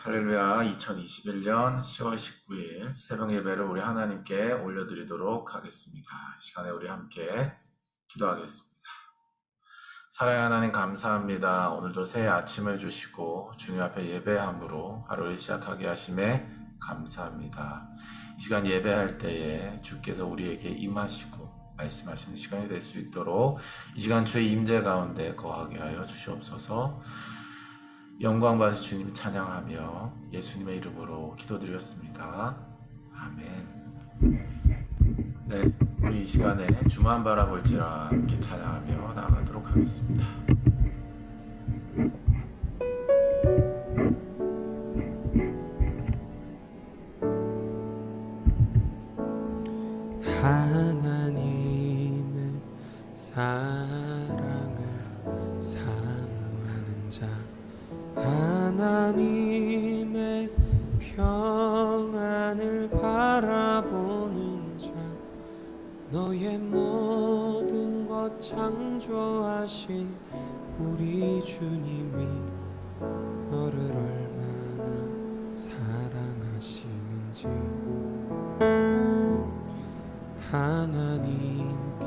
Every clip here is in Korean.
할렐루야. 2021년 10월 19일 새벽 예배를 우리 하나님께 올려드리도록 하겠습니다. 이 시간에 우리 함께 기도하겠습니다. 사랑의 하나님 감사합니다. 오늘도 새 아침을 주시고 주님 앞에 예배함으로 하루를 시작하게 하심에 감사합니다. 이 시간 예배할 때에 주께서 우리에게 임하시고 말씀하시는 시간이 될 수 있도록 이 시간 주의 임재 가운데 거하게 하여 주시옵소서. 영광 받으 주님 찬양하며 예수님의 이름으로 기도드렸습니다. 아멘. 네, 우리 이 시간에 주만 바라볼지라 함께 찬양하며 나아가도록 하겠습니다. 하나님의 사랑을 사모하는 자, 하나님의 평안을 바라보는 자, 너의 모든 것 창조하신 우리 주님이 너를 얼마나 사랑하시는지, 하나님께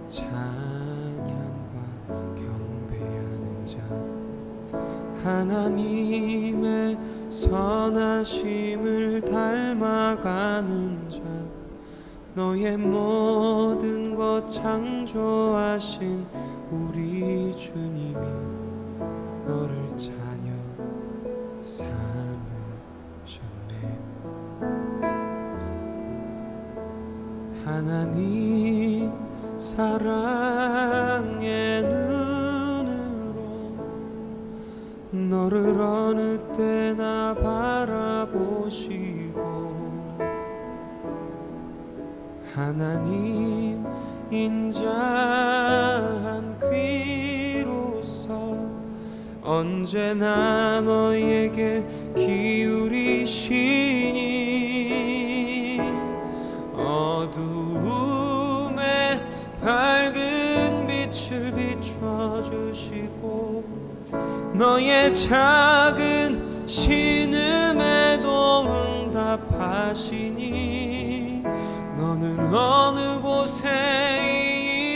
찬양과 경배하는 자, 하나님의 선하심을 닮아가는 자, 너의 모든 것 창조하신 우리 주님이 너를 자녀 삼으셨네. 하나님 사랑의 눈으로 너를 어느 때나 바라보시고, 하나님 인자한 귀로서 언제나 너에게 기울이시니, 어두움에 밝은 빛을 비춰주시고, 너의 작은 신음에도 응답하시니, 너는 어느 곳에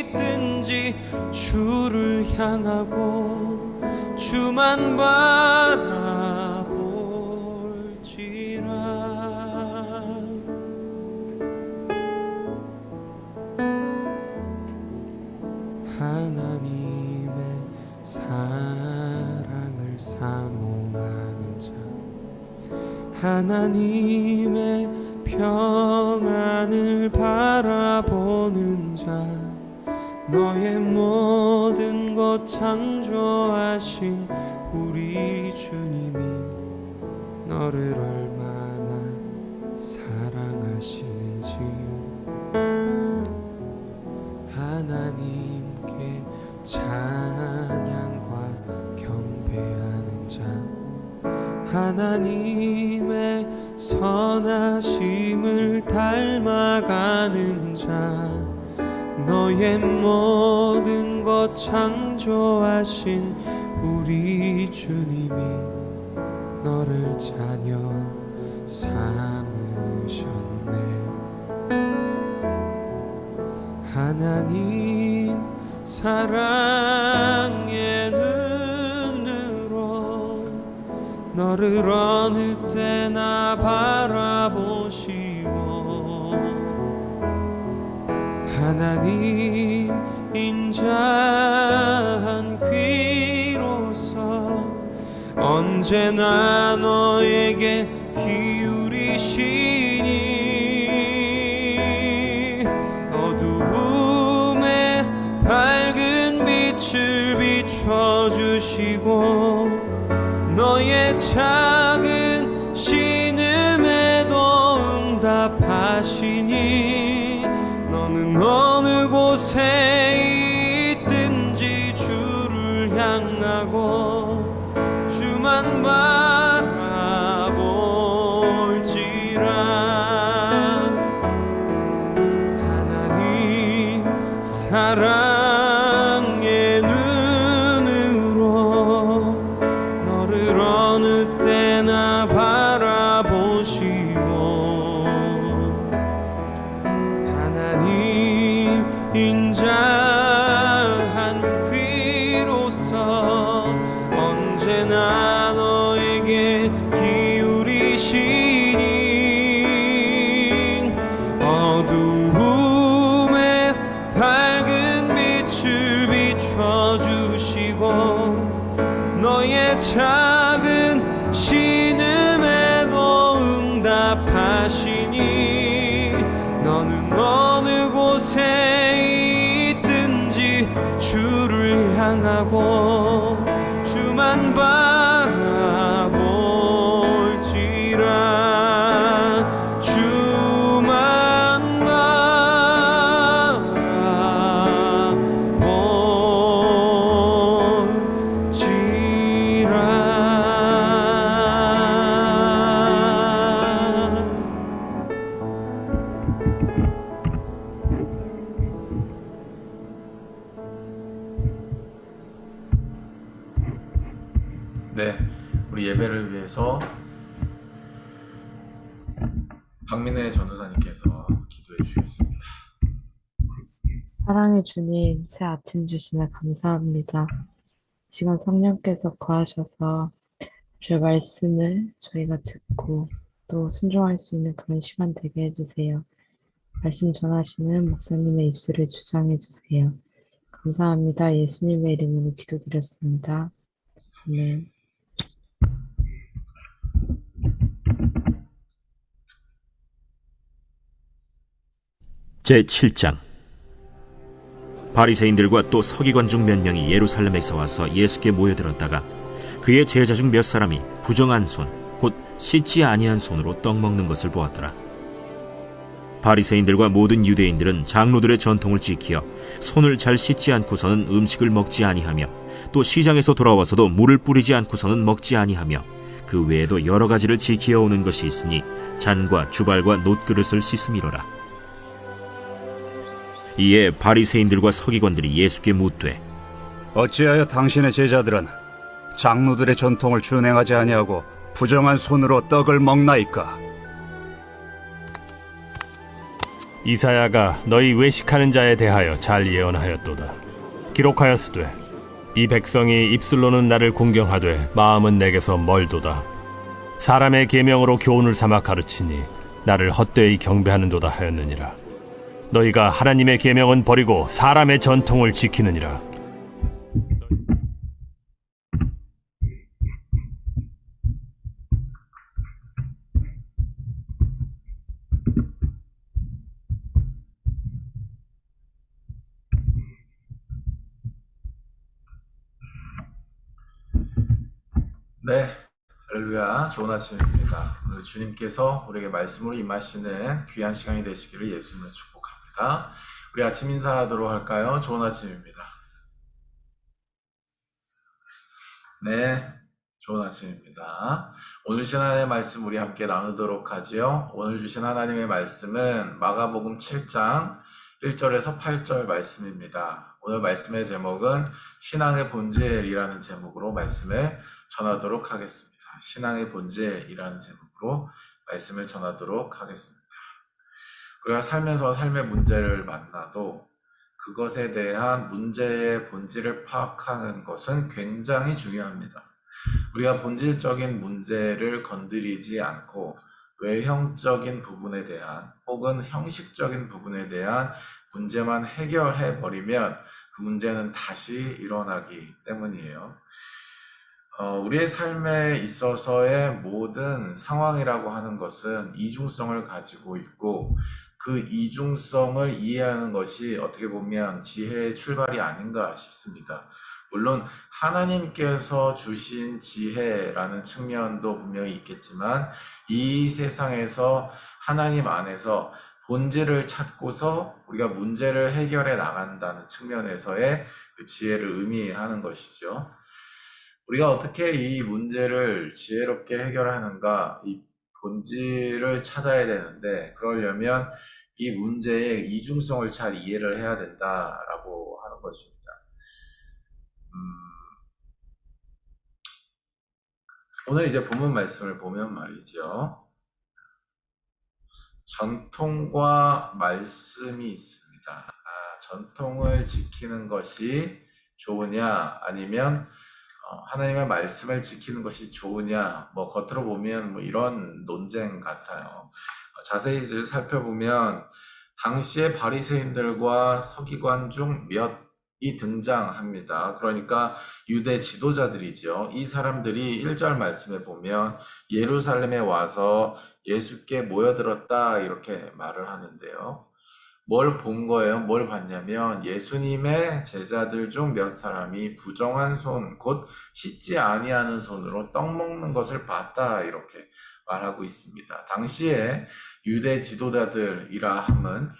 있든지 주를 향하고 주만 바라볼지라. 하나님의 사랑을 사모하는 자, 하나님의 평안을 바라보는 자, 너의 모든 것 창조하신 우리 주님이 너를 얼마나 사랑하시는지, 하나님께 찬양과 경배하는 자, 하나님의 선하심을 닮아가는 자, 너의 모든 것 창조하신 우리 주님이 너를 자녀 삼으셨네. 하나님 사랑의 눈으로 너를 어느 때나 바라보시고, 하나님 인자한 귀로서 언제나 너에게 기울이시니, 어두움에 밝은 빛을 비춰주시고, 너의 작은 신음에도 응답하시니, 너는 어느 곳에 있든지 주를 향하고 주만 바라볼지라. 하나님 사랑의 눈으로 너를 어느 때나 귀에 기울이시니 어두움에 밝은 빛을 비춰주시고 너의 작은 신음에도 응답하시니 너는 어느 곳에 있든지 주를 향하고 주만 바라볼지라 주만 네, 우리 예배를 위해서 박민혜 전도사님께서 기도해 주시겠습니다. 사랑의 주님, 새 아침 주심에 감사합니다. 시간 성령께서 거하셔서 주의 말씀을 저희가 듣고 또 순종할 수 있는 그런 시간 되게 해주세요. 말씀 전하시는 목사님의 입술을 주장해 주세요. 감사합니다. 예수님의 이름으로 기도드렸습니다. 아멘. 제7장 바리새인들과 또 서기관 중 몇 명이 예루살렘에서 와서 예수께 모여들었다가 그의 제자 중 몇 사람이 부정한 손, 곧 씻지 아니한 손으로 떡 먹는 것을 보았더라. 바리새인들과 모든 유대인들은 장로들의 전통을 지키어 손을 잘 씻지 않고서는 음식을 먹지 아니하며 또 시장에서 돌아와서도 물을 뿌리지 않고서는 먹지 아니하며 그 외에도 여러 가지를 지키어 오는 것이 있으니 잔과 주발과 놋그릇을 씻음이로라. 이에 바리새인들과 서기관들이 예수께 묻되 어찌하여 당신의 제자들은 장로들의 전통을 준행하지 아니하고 부정한 손으로 떡을 먹나이까? 이사야가 너희 외식하는 자에 대하여 잘 예언하였도다. 기록하였으되 이 백성이 입술로는 나를 공경하되 마음은 내게서 멀도다. 사람의 계명으로 교훈을 삼아 가르치니 나를 헛되이 경배하는도다 하였느니라. 너희가 하나님의 계명은 버리고 사람의 전통을 지키느니라. 네, 할렐루야, 좋은 아침입니다. 오늘 주님께서 우리에게 말씀으로 임하시는 귀한 시간이 되시기를 예수님을 축복합니다. 우리 아침 인사하도록 할까요? 좋은 아침입니다. 네, 좋은 아침입니다. 오늘 주신 하나님의 말씀 우리 함께 나누도록 하지요. 오늘 주신 하나님의 말씀은 마가복음 7장 1절에서 8절 말씀입니다. 오늘 말씀의 제목은 신앙의 본질이라는 제목으로 말씀을 전하도록 하겠습니다. 신앙의 본질이라는 제목으로 말씀을 전하도록 하겠습니다. 우리가 살면서 삶의 문제를 만나도 그것에 대한 문제의 본질을 파악하는 것은 굉장히 중요합니다. 우리가 본질적인 문제를 건드리지 않고 외형적인 부분에 대한 혹은 형식적인 부분에 대한 문제만 해결해 버리면 그 문제는 다시 일어나기 때문이에요. 우리의 삶에 있어서의 모든 상황이라고 하는 것은 이중성을 가지고 있고 그 이중성을 이해하는 것이 어떻게 보면 지혜의 출발이 아닌가 싶습니다. 물론 하나님께서 주신 지혜라는 측면도 분명히 있겠지만 이 세상에서 하나님 안에서 본질을 찾고서 우리가 문제를 해결해 나간다는 측면에서의 그 지혜를 의미하는 것이죠. 우리가 어떻게 이 문제를 지혜롭게 해결하는가, 이 본질을 찾아야 되는데 그러려면 이 문제의 이중성을 잘 이해를 해야 된다라고 하는 것입니다. 오늘 이제 본문 말씀을 보면 말이죠. 전통과 말씀이 있습니다. 전통을 지키는 것이 좋으냐 아니면 하나님의 말씀을 지키는 것이 좋으냐, 뭐 겉으로 보면 뭐 이런 논쟁 같아요. 자세히 살펴보면 당시의 바리새인들과 서기관 중 몇이 등장합니다. 그러니까 유대 지도자들이죠. 이 사람들이 1절 말씀에 보면 예루살렘에 와서 예수께 모여들었다 이렇게 말을 하는데요. 뭘 본 거예요? 뭘 봤냐면 예수님의 제자들 중 몇 사람이 부정한 손, 곧 씻지 아니하는 손으로 떡 먹는 것을 봤다 이렇게 말하고 있습니다. 당시에 유대 지도자들이라 함은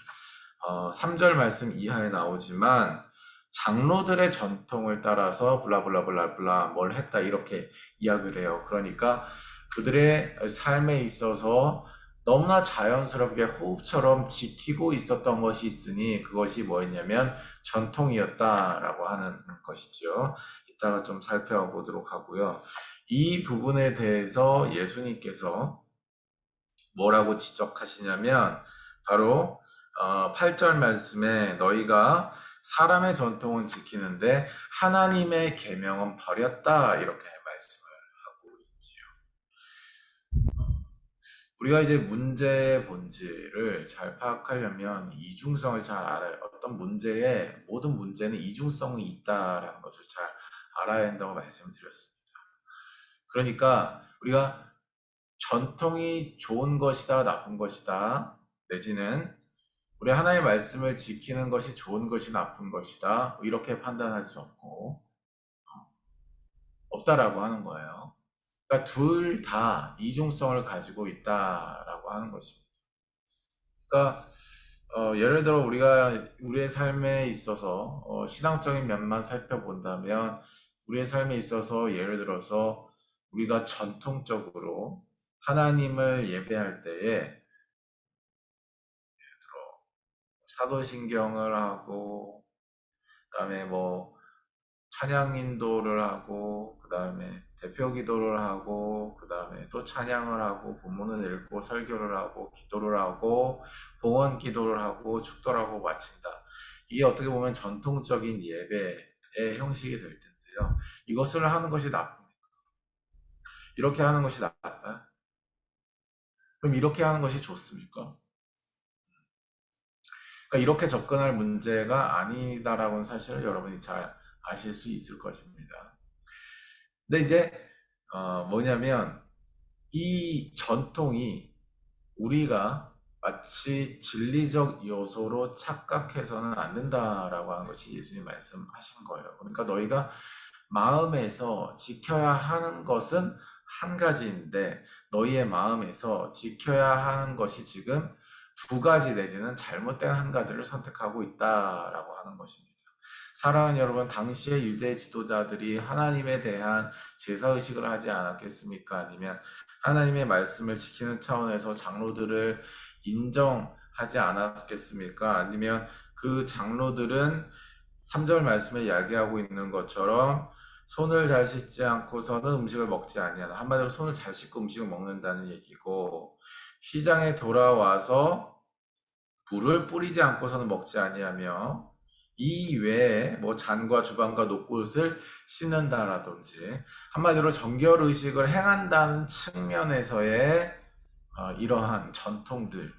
3절 말씀 이하에 나오지만 장로들의 전통을 따라서 블라블라블라블라 뭘 했다 이렇게 이야기를 해요. 그러니까 그들의 삶에 있어서 너무나 자연스럽게 호흡처럼 지키고 있었던 것이 있으니 그것이 뭐였냐면 전통이었다라고 하는 것이죠. 이따가 좀 살펴보도록 하고요. 이 부분에 대해서 예수님께서 뭐라고 지적하시냐면 바로 8절 말씀에 너희가 사람의 전통은 지키는데 하나님의 계명은 버렸다 이렇게 말씀을 하고 있지요. 우리가 이제 문제의 본질을 잘 파악하려면 이중성을 잘 알아요. 어떤 문제에 모든 문제는 이중성이 있다라는 것을 잘 알아야 한다고 말씀드렸습니다. 그러니까 우리가 전통이 좋은 것이다, 나쁜 것이다, 내지는 우리 하나님의 말씀을 지키는 것이 좋은 것이 나쁜 것이다 이렇게 판단할 수 없다라고 하는 거예요. 그러니까 둘 다 이중성을 가지고 있다라고 하는 것입니다. 그러니까 예를 들어 우리가 우리의 삶에 있어서 신앙적인 면만 살펴본다면 우리의 삶에 있어서 예를 들어서 우리가 전통적으로 하나님을 예배할 때에 사도신경을 하고 그다음에 뭐 찬양 인도를 하고 그다음에 대표 기도를 하고 그다음에 또 찬양을 하고 본문을 읽고 설교를 하고 기도를 하고 봉헌 기도를 하고 축도를 하고 마친다. 이게 어떻게 보면 전통적인 예배의 형식이 될 텐데요. 이것을 하는 것이 나쁩니까? 이렇게 하는 것이 나빠요? 그럼 이렇게 하는 것이 좋습니까? 그러니까 이렇게 접근할 문제가 아니다라고는 사실을 여러분이 잘 아실 수 있을 것입니다. 근데 이제 뭐냐면 이 전통이 우리가 마치 진리적 요소로 착각해서는 안 된다라고 하는 것이 예수님 말씀하신 거예요. 그러니까 너희가 마음에서 지켜야 하는 것은 한 가지인데 너희의 마음에서 지켜야 하는 것이 지금 두 가지 내지는 잘못된 한 가지를 선택하고 있다라고 하는 것입니다. 사랑하는 여러분, 당시의 유대 지도자들이 하나님에 대한 제사의식을 하지 않았겠습니까? 아니면 하나님의 말씀을 지키는 차원에서 장로들을 인정하지 않았겠습니까? 아니면 그 장로들은 3절 말씀에 이야기하고 있는 것처럼 손을 잘 씻지 않고서는 음식을 먹지 아니하나, 한마디로 손을 잘 씻고 음식을 먹는다는 얘기고, 시장에 돌아와서 불을 뿌리지 않고서는 먹지 아니하며 이 외에 뭐 잔과 주방과 녹굿을 씻는다라든지 한마디로 정결의식을 행한다는 측면에서의 이러한 전통들,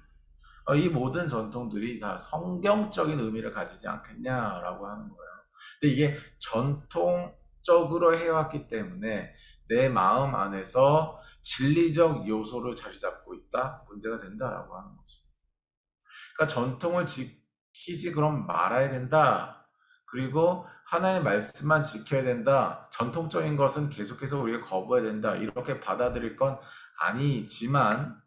이 모든 전통들이 다 성경적인 의미를 가지지 않겠냐라고 하는 거예요. 근데 이게 전통적으로 해왔기 때문에 내 마음 안에서 진리적 요소를 자리 잡고 있다, 문제가 된다라고 하는 거죠. 그러니까 전통을 지키지 그럼 말아야 된다. 그리고 하나님의 말씀만 지켜야 된다. 전통적인 것은 계속해서 우리가 거부해야 된다. 이렇게 받아들일 건 아니지만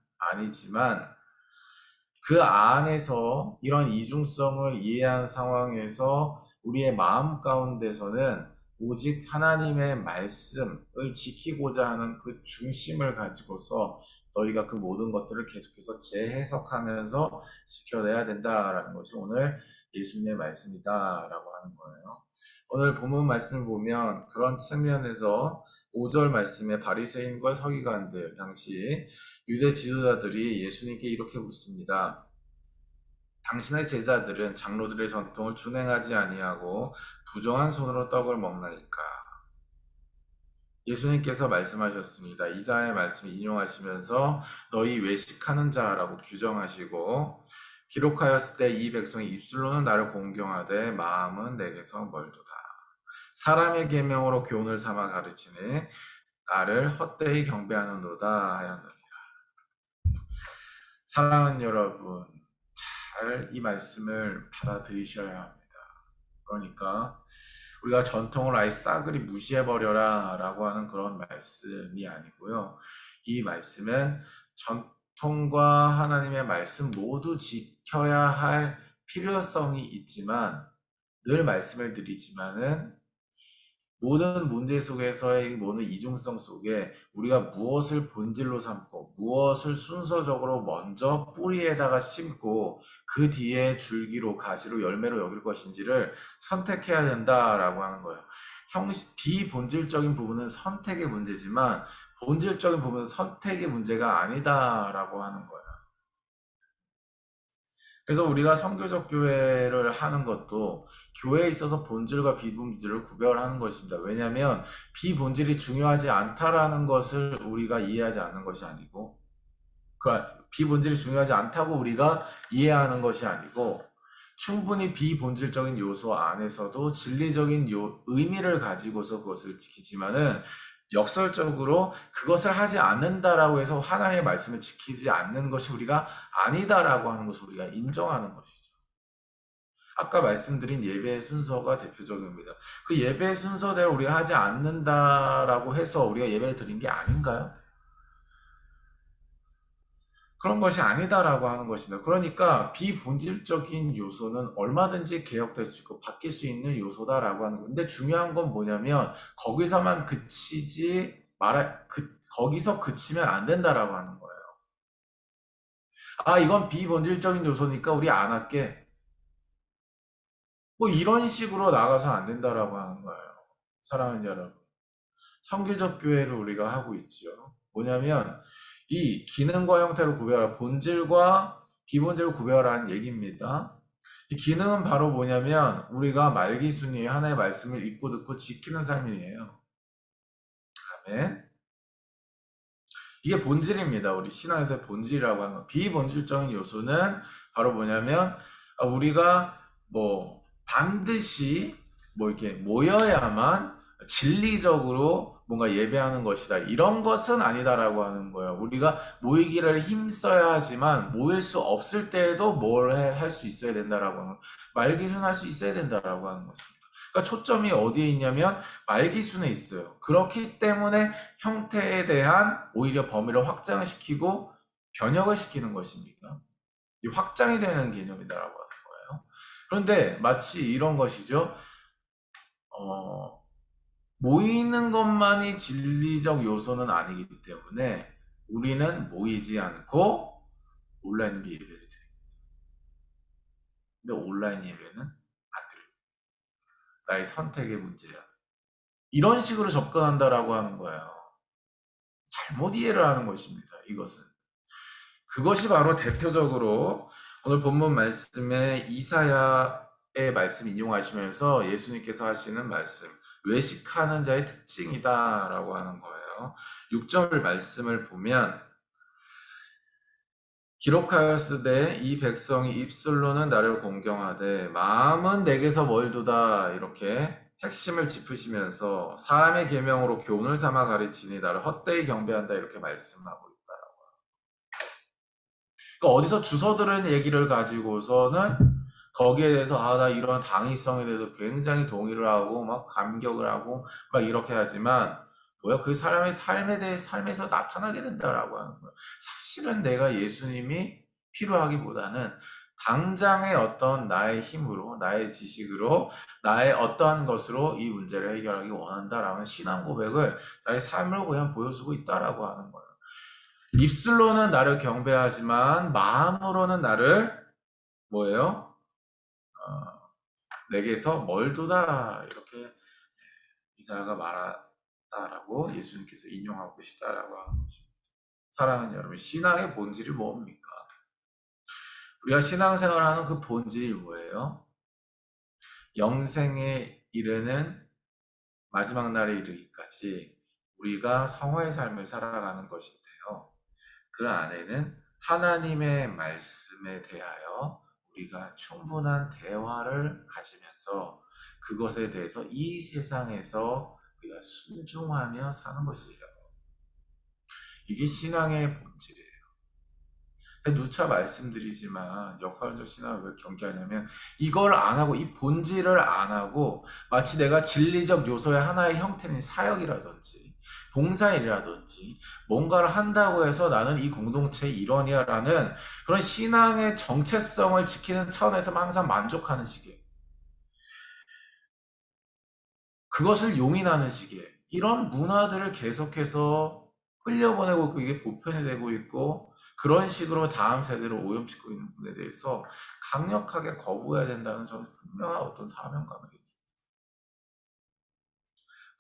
그 안에서 이런 이중성을 이해한 상황에서 우리의 마음 가운데서는 오직 하나님의 말씀을 지키고자 하는 그 중심을 가지고서 너희가 그 모든 것들을 계속해서 재해석하면서 지켜내야 된다라는 것이 오늘 예수님의 말씀이다라고 하는 거예요. 오늘 본문 말씀을 보면 그런 측면에서 5절 말씀에 바리새인과 서기관들 당시 유대 지도자들이 예수님께 이렇게 묻습니다. 당신의 제자들은 장로들의 전통을 준행하지 아니하고 부정한 손으로 떡을 먹나이까? 예수님께서 말씀하셨습니다. 이사야의 말씀을 인용하시면서 너희 외식하는 자라고 규정하시고 기록하였을 때 이 백성이 입술로는 나를 공경하되 마음은 내게서 멀도다. 사람의 계명으로 교훈을 삼아 가르치니 나를 헛되이 경배하는도다 하였느니라. 사랑하는 여러분, 잘 이 말씀을 받아들이셔야 합니다. 그러니까 우리가 전통을 아예 싸그리 무시해버려라 라고 하는 그런 말씀이 아니고요. 이 말씀은 전통과 하나님의 말씀 모두 지켜야 할 필요성이 있지만 늘 말씀을 드리지만은 모든 문제 속에서의 모든 이중성 속에 우리가 무엇을 본질로 삼고 무엇을 순서적으로 먼저 뿌리에다가 심고 그 뒤에 줄기로 가지로 열매로 여길 것인지를 선택해야 된다라고 하는 거예요. 비본질적인 부분은 선택의 문제지만 본질적인 부분은 선택의 문제가 아니다라고 하는 거예요. 그래서 우리가 선교적 교회를 하는 것도 교회에 있어서 본질과 비본질을 구별하는 것입니다. 왜냐하면 비본질이 중요하지 않다라는 것을 우리가 이해하지 않는 것이 아니고, 비본질이 중요하지 않다고 우리가 이해하는 것이 아니고, 충분히 비본질적인 요소 안에서도 진리적인 의미를 가지고서 그것을 지키지만은 역설적으로 그것을 하지 않는다라고 해서 하나님의 말씀을 지키지 않는 것이 우리가 아니다라고 하는 것을 우리가 인정하는 것이죠. 아까 말씀드린 예배의 순서가 대표적입니다. 그 예배의 순서대로 우리가 하지 않는다라고 해서 우리가 예배를 드린 게 아닌가요? 그런 것이 아니다라고 하는 것이다. 그러니까 비본질적인 요소는 얼마든지 개혁될 수 있고 바뀔 수 있는 요소다라고 하는 건데, 중요한 건 뭐냐면 거기서만 거기서 그치면 안 된다라고 하는 거예요. 아, 이건 비본질적인 요소니까 우리 안 할게. 뭐 이런 식으로 나가서 안 된다라고 하는 거예요. 사랑하는 여러분, 선교적 교회를 우리가 하고 있죠. 뭐냐면 이 기능과 형태를 구별하라, 본질과 비본질을 구별하라는 얘기입니다. 이 기능은 바로 뭐냐면 우리가 말기순이 하나의 말씀을 읽고 듣고 지키는 삶이에요. 아멘. 이게 본질입니다. 우리 신앙에서의 본질이라고 하는 거. 비본질적인 요소는 바로 뭐냐면 우리가 뭐 반드시 뭐 이렇게 모여야만 진리적으로 뭔가 예배하는 것이다, 이런 것은 아니다라고 하는 거예요. 우리가 모이기를 힘써야 하지만 모일 수 없을 때에도 뭘 할 수 있어야 된다라고 하는, 말기순할 수 있어야 된다라고 하는 것입니다. 그러니까 초점이 어디에 있냐면 말기순에 있어요. 그렇기 때문에 형태에 대한 오히려 범위를 확장시키고 변형을 시키는 것입니다. 이 확장이 되는 개념이다라고 하는 거예요. 그런데 마치 이런 것이죠. 모이는 것만이 진리적 요소는 아니기 때문에 우리는 모이지 않고 온라인으로 예배를 드립니다. 근데 온라인 예배는 안 드립니다. 나의 선택의 문제야. 이런 식으로 접근한다라고 하는 거예요. 잘못 이해를 하는 것입니다. 이것은. 그것이 바로 대표적으로 오늘 본문 말씀에 이사야의 말씀 인용하시면서 예수님께서 하시는 말씀, 외식하는 자의 특징이다라고 하는 거예요. 6절 말씀을 보면 기록하였으되 이 백성이 입술로는 나를 공경하되 마음은 내게서 멀도다, 이렇게 핵심을 짚으시면서 사람의 계명으로 교훈을 삼아 가르치니 나를 헛되이 경배한다, 이렇게 말씀하고 있다라고. 그러니까 어디서 주워 들은 얘기를 가지고서는 거기에 대해서 나 이런 당위성에 대해서 굉장히 동의를 하고 막 감격을 하고 막 이렇게 하지만 그 사람의 삶에서 나타나게 된다라고 하는 거예요. 사실은 내가 예수님이 필요하기보다는 당장의 어떤 나의 힘으로, 나의 지식으로, 나의 어떠한 것으로 이 문제를 해결하기 원한다라는 신앙 고백을 나의 삶으로 그냥 보여주고 있다라고 하는 거예요. 입술로는 나를 경배하지만 마음으로는 나를 내게서 멀도다, 이렇게 이사야가 말했다라고 예수님께서 인용하고 계시다라고 하는 것입니다. 사랑하는 여러분, 신앙의 본질이 뭡니까? 우리가 신앙생활을 하는 그 본질이 뭐예요? 영생에 이르는 마지막 날에 이르기까지 우리가 성화의 삶을 살아가는 것인데요. 그 안에는 하나님의 말씀에 대하여 우리가 충분한 대화를 가지면서 그것에 대해서 이 세상에서 우리가 순종하며 사는 것이에요. 이게 신앙의 본질이에요. 누차 말씀드리지만 역할적 신앙을 왜 경계하냐면 이걸 안 하고 이 본질을 안 하고 마치 내가 진리적 요소의 하나의 형태인 사역이라든지 봉사일이라든지 뭔가를 한다고 해서 나는 이 공동체의 일원이야 라는 그런 신앙의 정체성을 지키는 차원에서만 항상 만족하는 식이에요. 그것을 용인하는 식이에요. 이런 문화들을 계속해서 흘려보내고 있고 이게 보편이 되고 있고 그런 식으로 다음 세대를 오염시키고 있는 분에 대해서 강력하게 거부해야 된다는 저는 분명한 어떤 사명감을 느낍니다.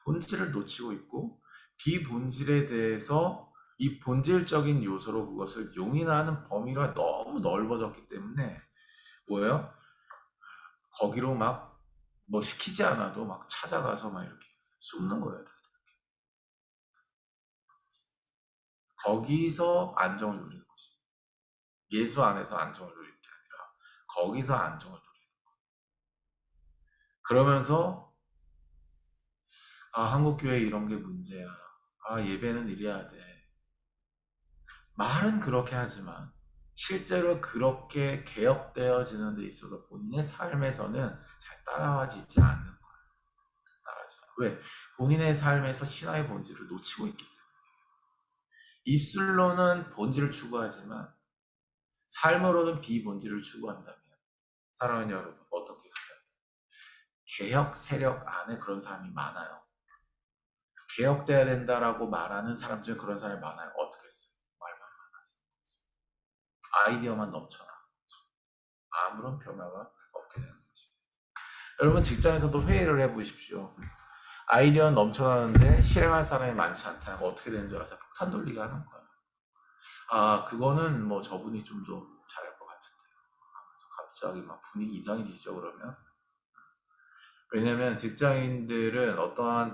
본질을 놓치고 있고 비본질에 대해서 이 본질적인 요소로 그것을 용인하는 범위가 너무 넓어졌기 때문에 뭐예요? 거기로 막 뭐 시키지 않아도 막 찾아가서 막 이렇게 숨는 거예요. 거기서 안정을 누리는 것입니다. 예수 안에서 안정을 누리는 게 아니라 거기서 안정을 누리는 거예요. 그러면서 한국교회 이런 게 문제야. 예배는 이래야 돼. 말은 그렇게 하지만 실제로 그렇게 개혁되어지는 데 있어서 본인의 삶에서는 잘 따라와지지 않는 거예요. 왜? 본인의 삶에서 신화의 본질을 놓치고 있기 때문에. 입술로는 본질을 추구하지만 삶으로는 비본질을 추구한다면 사랑하는 여러분 어떻겠어요? 개혁 세력 안에 그런 사람이 많아요. 개혁돼야 된다라고 말하는 사람 중에 그런 사람이 많아요. 어떻겠어요? 말만 많아서 아이디어만 넘쳐나 아무런 변화가 없게 되는 것입니다. 여러분 직장에서도 회의를 해보십시오. 아이디어는 넘쳐나는데 실행할 사람이 많지 않다. 어떻게 되는 줄 아세요? 폭탄 돌리기 하는 거야. 그거는 뭐 저분이 좀 더 잘할 것 같은데. 갑자기 막 분위기 이상해지죠, 그러면. 왜냐면 직장인들은 어떤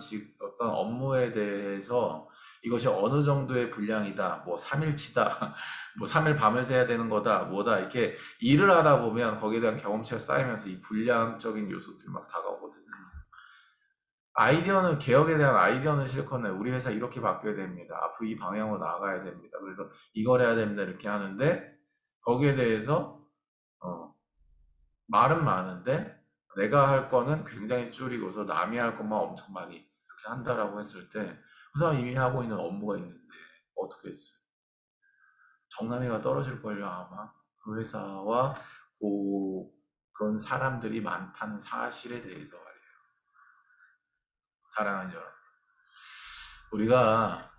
업무에 대해서 이것이 어느 정도의 분량이다, 뭐 3일치다, 뭐 3일 밤을 새야 되는 거다, 뭐다, 이렇게 일을 하다 보면 거기에 대한 경험치가 쌓이면서 이 분량적인 요소들이 막 다가오거든요. 아이디어는, 개혁에 대한 아이디어는 실컷는 우리 회사 이렇게 바뀌어야 됩니다. 앞으로 이 방향으로 나아가야 됩니다. 그래서 이걸 해야 됩니다. 이렇게 하는데 거기에 대해서 말은 많은데 내가 할 거는 굉장히 줄이고서 남이 할 것만 엄청 많이 이렇게 한다라고 했을 때 그 사람 이미 하고 있는 업무가 있는데 어떻게 했어요? 정남이가 떨어질걸요 아마. 그 회사와 그런 사람들이 많다는 사실에 대해서 말이에요. 사랑하는 여러분, 우리가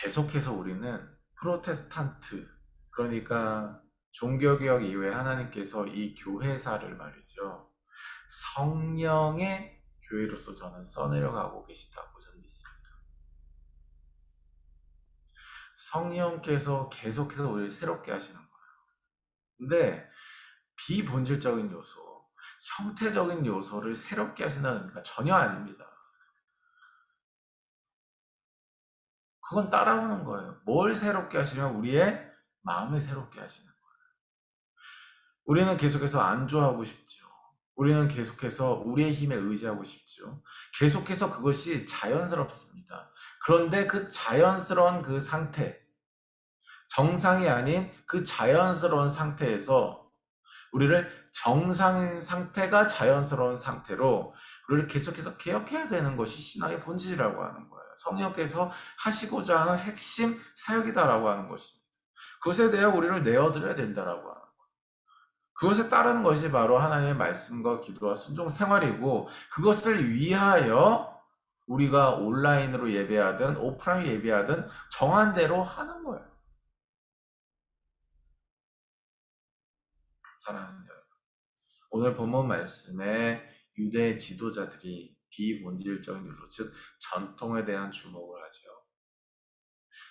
계속해서 우리는 프로테스탄트, 그러니까 종교개혁 이후에 하나님께서 이 교회사를 말이죠, 성령의 교회로서 저는 써내려가고 계시다고 저는 믿습니다. 성령께서 계속해서 우리를 새롭게 하시는 거예요. 근데 비본질적인 요소, 형태적인 요소를 새롭게 하신다는 의미가 전혀 아닙니다. 그건 따라오는 거예요. 뭘 새롭게 하시면 우리의 마음을 새롭게 하시는 거예요. 우리는 계속해서 안주하고 싶죠. 우리는 계속해서 우리의 힘에 의지하고 싶죠. 계속해서 그것이 자연스럽습니다. 그런데 그 자연스러운 그 상태, 정상이 아닌 그 자연스러운 상태에서 우리를 정상인 상태가 자연스러운 상태로 우리를 계속해서 개혁해야 되는 것이 신앙의 본질이라고 하는 거예요. 성령께서 하시고자 하는 핵심 사역이다라고 하는 것입니다. 그것에 대해 우리를 내어드려야 된다라고 하는 거예요. 그것에 따르는 것이 바로 하나님의 말씀과 기도와 순종 생활이고, 그것을 위하여 우리가 온라인으로 예배하든 오프라인 예배하든 정한 대로 하는 거예요. 사랑하는 여러분, 오늘 본문 말씀에 유대 지도자들이 비본질적인 요소, 즉 전통에 대한 주목을 하죠.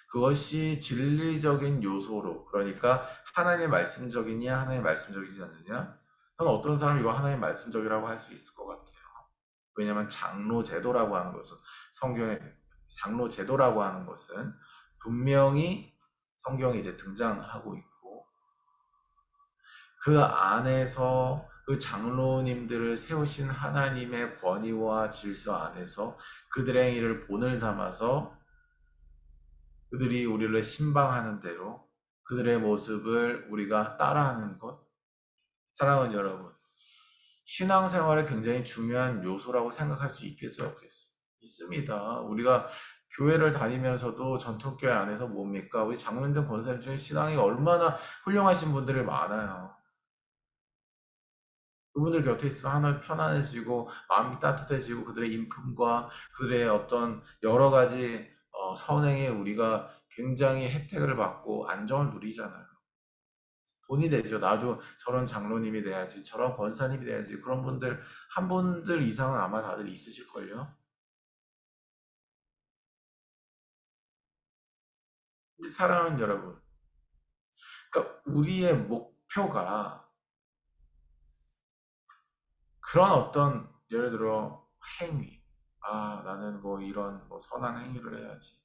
그것이 진리적인 요소로, 그러니까 하나님의 말씀적이냐 하나님의 말씀적이지 않느냐, 저는 어떤 사람이 이거 하나님의 말씀적이라고 할 수 있을 것 같아요. 왜냐하면 장로 제도라고 하는 것은 성경에 장로 제도라고 하는 것은 분명히 성경에 이제 등장하고 있고 그 안에서 그 장로님들을 세우신 하나님의 권위와 질서 안에서 그들의 일을 본을 삼아서 그들이 우리를 신방하는 대로 그들의 모습을 우리가 따라하는 것. 사랑하는 여러분, 신앙생활에 굉장히 중요한 요소라고 생각할 수 있겠어요, 없겠어요? 있습니다. 우리가 교회를 다니면서도 전통교회 안에서 뭡니까? 우리 장로님들 권사님 중에 신앙이 얼마나 훌륭하신 분들이 많아요. 그분들 곁에 있으면 하나 편안해지고 마음이 따뜻해지고 그들의 인품과 그들의 어떤 여러 가지 선행에 우리가 굉장히 혜택을 받고 안정을 누리잖아요. 돈이 되죠. 나도 저런 장로님이 돼야지, 저런 권사님이 돼야지. 그런 분들 한 분들 이상은 아마 다들 있으실걸요. 근데 사랑하는 여러분, 그러니까 우리의 목표가 그런 어떤 예를 들어 행위, 나는 뭐 이런 뭐 선한 행위를 해야지.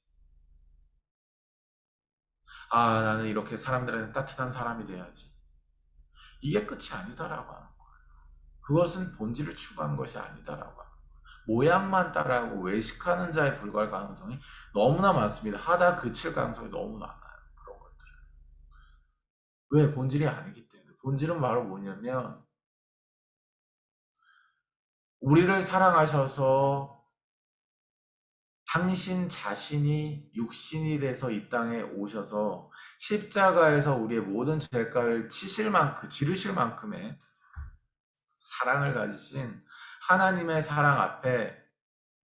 나는 이렇게 사람들한테 따뜻한 사람이 돼야지. 이게 끝이 아니다라고 하는 거예요. 그것은 본질을 추구하는 것이 아니다라고 하는 거예요. 모양만 따라하고 외식하는 자에 불과할 가능성이 너무나 많습니다. 하다 그칠 가능성이 너무 많아요. 그런 것들. 왜? 본질이 아니기 때문에. 본질은 바로 뭐냐면 우리를 사랑하셔서 당신 자신이 육신이 돼서 이 땅에 오셔서 십자가에서 우리의 모든 죄가를 지르실 만큼의 사랑을 가지신 하나님의 사랑 앞에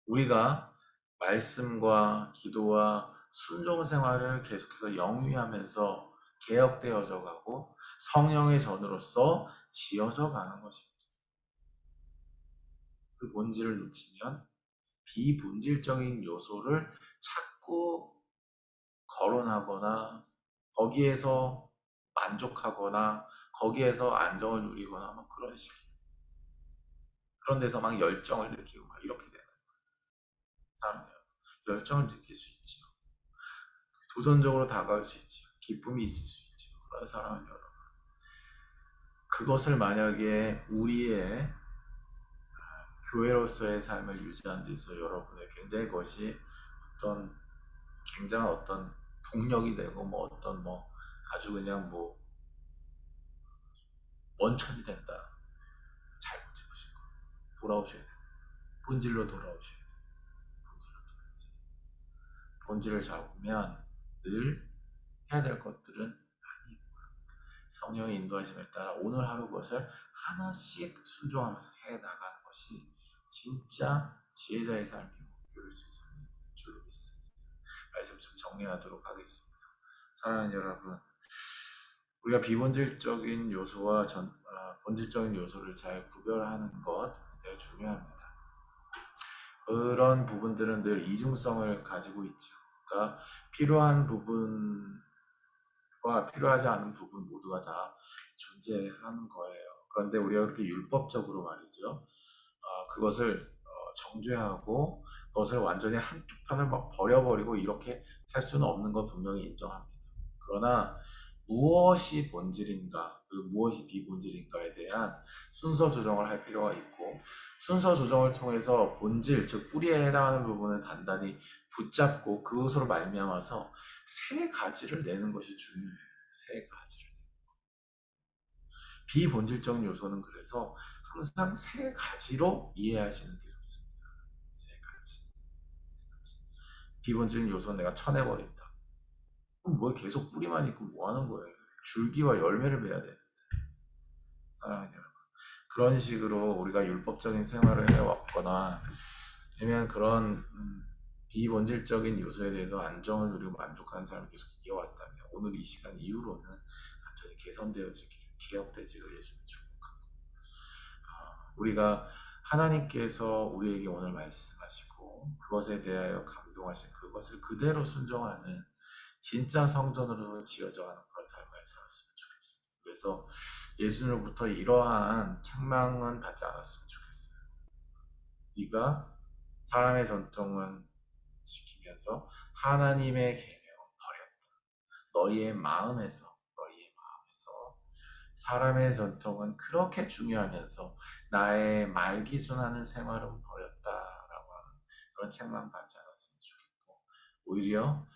우리가 말씀과 기도와 순종 생활을 계속해서 영위하면서 개혁되어져 가고 성령의 전으로서 지어져 가는 것입니다. 그 본질을 놓치면 비본질적인 요소를 자꾸 거론하거나 거기에서 만족하거나 거기에서 안정을 누리거나 막 그런 식. 그런 데서 막 열정을 느끼고 막 이렇게 되는 사람이에요. 열정을 느낄 수 있죠. 도전적으로 다가올 수 있죠. 기쁨이 있을 수 있죠. 그런 사랑은 여러분. 그것을 만약에 우리의 교회로서의 삶을 유지하는 데 있어서 여러분의 굉장히 그것이 어떤 굉장한 어떤 동력이 되고 뭐 어떤 뭐 아주 그냥 뭐 원천이 된다. 잘못 잡으신 거. 돌아오셔야 돼요. 본질로 돌아오셔야 돼요. 본질을 잡으면 늘 해야 될 것들은 아니고 성령의 인도하심에 따라 오늘 하루 것을 하나씩 순종하면서 해 나가는 것이 진짜 지혜자의 삶이고 교류의 삶인 줄로 믿습니다. 말씀 좀 정리하도록 하겠습니다. 사랑하는 여러분, 우리가 비본질적인 요소와 본질적인 요소를 잘 구별하는 것 굉장히 중요합니다. 그런 부분들은 늘 이중성을 가지고 있죠. 그러니까 필요한 부분과 필요하지 않은 부분 모두가 다 존재하는 거예요. 그런데 우리가 그렇게 율법적으로 말이죠. 그것을 정죄하고 그것을 완전히 한쪽 편을 막 버려버리고 이렇게 할 수는 없는 건 분명히 인정합니다. 그러나 무엇이 본질인가 그리고 무엇이 비본질인가에 대한 순서 조정을 할 필요가 있고 순서 조정을 통해서 본질 즉 뿌리에 해당하는 부분을 단단히 붙잡고 그것으로 말미암아서 세 가지를 내는 것이 중요해요. 세 가지를. 비본질적인 요소는 그래서 항상 세 가지로 이해하시는 게 좋습니다. 세 가지. 세 가지. 비본질적인 요소는 내가 쳐내버린다. 그럼 뭐 계속 뿌리만 있고 뭐 하는 거예요? 줄기와 열매를 맺어야 되는데. 사랑하는 여러분. 그런 식으로 우리가 율법적인 생활을 해왔거나 아니면 그런 비본질적인 요소에 대해서 안정을 누리고 만족하는 사람이 계속 이어왔다면 오늘 이 시간 이후로는 완전히 개선되어지기를 개혁되지를 예수님 축복합니다. 우리가 하나님께서 우리에게 오늘 말씀하시고 그것에 대하여 감동하신 그것을 그대로 순종하는 진짜 성전으로 지어져 가는 그런 삶을 살았으면 좋겠습니다. 그래서 예수님으로부터 이러한 책망은 받지 않았으면 좋겠어요. 네가 사람의 전통은 지키면서 하나님의 계명은 버렸다. 너희의 마음에서 사람의 전통은 그렇게 중요하면서 나의 말기순하는 생활은 버렸다라고 하는 그런 책만 받지 않았으면 좋겠고, 오히려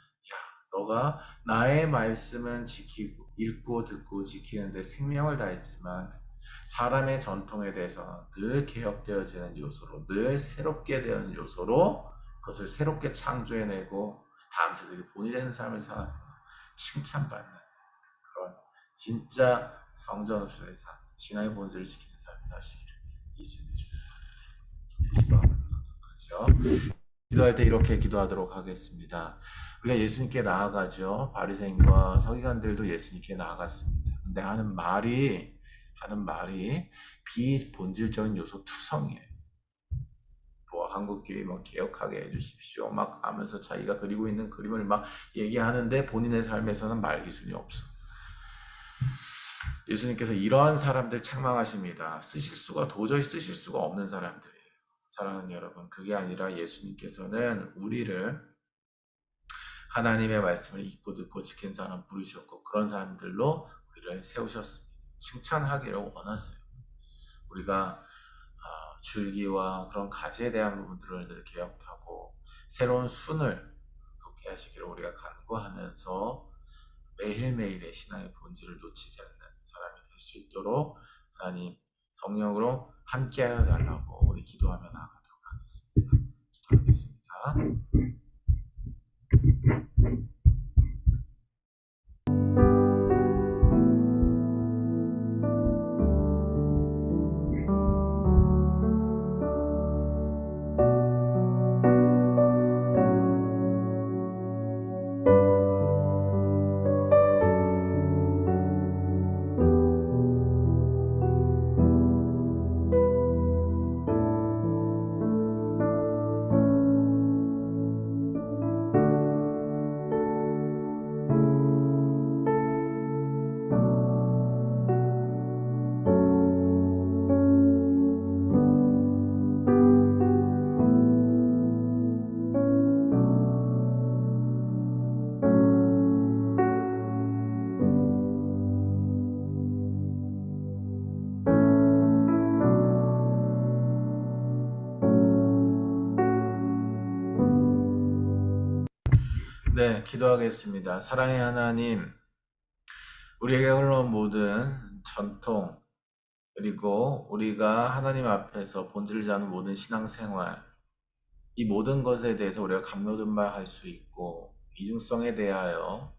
너가 나의 말씀은 지키고 읽고 듣고 지키는데 생명을 다했지만 사람의 전통에 대해서는 늘 개혁되어지는 요소로, 늘 새롭게 되는 요소로 그것을 새롭게 창조해내고 다음 세대들이 본이 되는 삶을 살아 칭찬받는 그런 진짜 성전으로서의 삶, 신앙의 본질을 지키는 삶이 사시기를 예수님이 축복합니다. 기도하죠. 기도할 때 이렇게 기도하도록 하겠습니다. 우리가 예수님께 나아가죠. 바리새인과 서기관들도 예수님께 나아갔습니다. 근데 하는 말이 비본질적인 요소 투성이에요. 뭐 한국교회 뭐 개혁하게 해주십시오 막 하면서 자기가 그리고 있는 그림을 막 얘기하는데 본인의 삶에서는 말기순이 없어. 예수님께서 이러한 사람들 책망하십니다. 도저히 쓰실 수가 없는 사람들이에요. 사랑하는 여러분, 그게 아니라 예수님께서는 우리를 하나님의 말씀을 읽고 듣고 지킨 사람 부르셨고 그런 사람들로 우리를 세우셨습니다. 칭찬하기를 원하세요. 우리가 줄기와 그런 가지에 대한 부분들을 늘 개혁하고 새로운 순을 돋게 하시기를 우리가 간구하면서 매일매일의 신앙의 본질을 놓치지 않는 사람이 될 수 있도록 하나님 성령으로 함께하여 달라고 우리 기도하며 나아가도록 하겠습니다. 기도하겠습니다. 네, 기도하겠습니다. 사랑의 하나님, 우리에게 흘러온 모든 전통, 그리고 우리가 하나님 앞에서 본질을 잡는 모든 신앙생활, 이 모든 것에 대해서 우리가 갑로든말할 수 있고 이중성에 대하여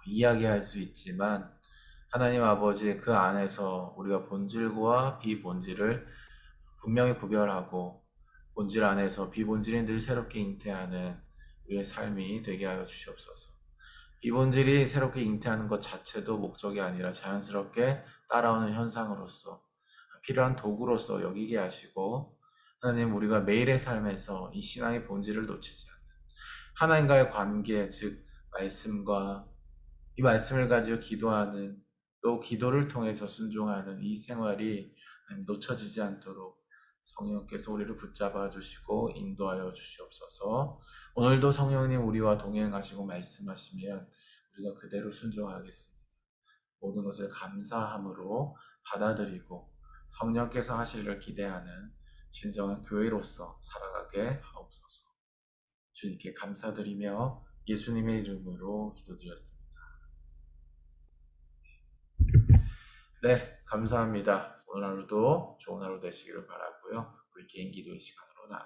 이야기할 수 있지만 하나님 아버지 그 안에서 우리가 본질과 비본질을 분명히 구별하고 본질 안에서 비본질이 늘 새롭게 잉태하는 우리의 삶이 되게 하여 주시옵소서. 비본질이 새롭게 잉태하는 것 자체도 목적이 아니라 자연스럽게 따라오는 현상으로서 필요한 도구로서 여기게 하시고 하나님 우리가 매일의 삶에서 이 신앙의 본질을 놓치지 않는 하나님과의 관계 즉 말씀과 이 말씀을 가지고 기도하는 또 기도를 통해서 순종하는 이 생활이 놓쳐지지 않도록 성령께서 우리를 붙잡아 주시고 인도하여 주시옵소서. 오늘도 성령님 우리와 동행하시고 말씀하시면 우리가 그대로 순종하겠습니다. 모든 것을 감사함으로 받아들이고 성령께서 하실 일을 기대하는 진정한 교회로서 살아가게 하옵소서. 주님께 감사드리며 예수님의 이름으로 기도드렸습니다. 네, 감사합니다. 오늘 하루도 좋은 하루 되시기를 바라고요. 우리 개인 기도의 시간으로 나눠